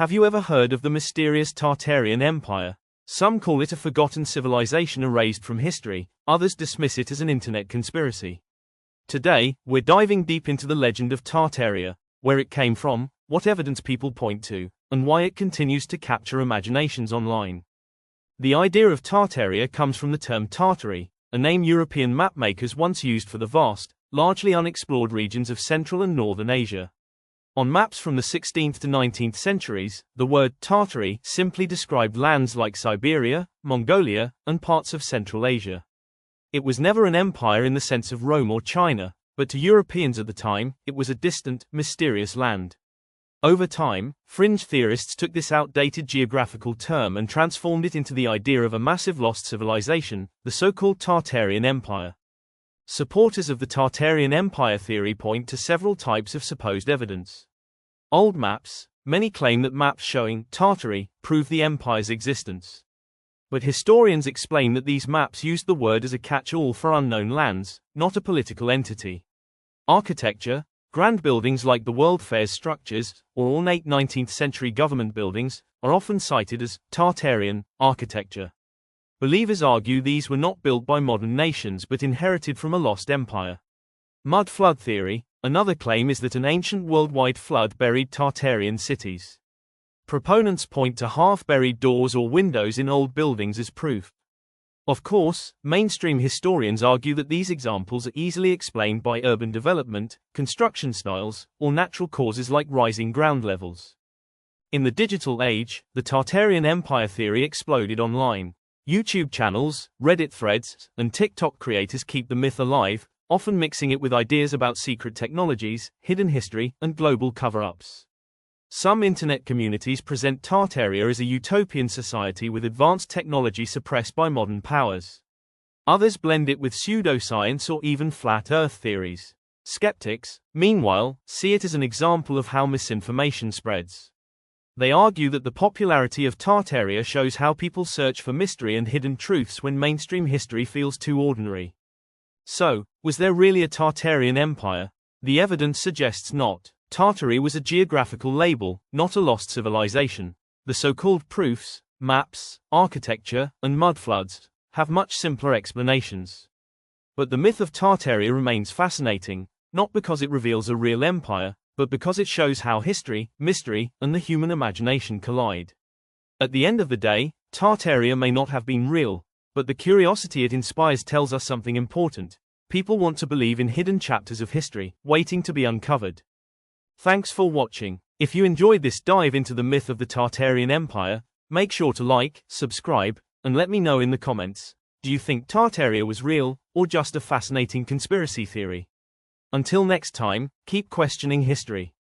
Have you ever heard of the mysterious Tartarian Empire? Some call it a forgotten civilization erased from history, others dismiss it as an internet conspiracy. Today, we're diving deep into the legend of Tartaria, where it came from, what evidence people point to, and why it continues to capture imaginations online. The idea of Tartaria comes from the term Tartary, a name European mapmakers once used for the vast, largely unexplored regions of Central and Northern Asia. On maps from the 16th to 19th centuries, the word Tartary simply described lands like Siberia, Mongolia, and parts of Central Asia. It was never an empire in the sense of Rome or China, but to Europeans at the time, it was a distant, mysterious land. Over time, fringe theorists took this outdated geographical term and transformed it into the idea of a massive lost civilization, the so-called Tartarian Empire. Supporters of the Tartarian Empire theory point to several types of supposed evidence. Old maps. Many claim that maps showing Tartary prove the empire's existence. But historians explain that these maps used the word as a catch-all for unknown lands, not a political entity. Architecture. Grand buildings like the World Fair's structures, or ornate 19th-century government buildings, are often cited as Tartarian architecture. Believers argue these were not built by modern nations but inherited from a lost empire. Mud flood theory. Another claim is that an ancient worldwide flood buried Tartarian cities. Proponents point to half-buried doors or windows in old buildings as proof. Of course, mainstream historians argue that these examples are easily explained by urban development, construction styles, or natural causes like rising ground levels. In the digital age, the Tartarian Empire theory exploded online. YouTube channels, Reddit threads, and TikTok creators keep the myth alive, often mixing it with ideas about secret technologies, hidden history, and global cover-ups. Some internet communities present Tartaria as a utopian society with advanced technology suppressed by modern powers. Others blend it with pseudoscience or even flat Earth theories. Skeptics, meanwhile, see it as an example of how misinformation spreads. They argue that the popularity of Tartaria shows how people search for mystery and hidden truths when mainstream history feels too ordinary. So, was there really a Tartarian empire? The evidence suggests not. Tartary was a geographical label, not a lost civilization. The so-called proofs, maps, architecture, and mudfloods, have much simpler explanations. But the myth of Tartaria remains fascinating, not because it reveals a real empire, but because it shows how history, mystery, and the human imagination collide. At the end of the day, Tartaria may not have been real, but the curiosity it inspires tells us something important. People want to believe in hidden chapters of history, waiting to be uncovered. Thanks for watching. If you enjoyed this dive into the myth of the Tartarian Empire, make sure to like, subscribe, and let me know in the comments. Do you think Tartaria was real, or just a fascinating conspiracy theory? Until next time, keep questioning history.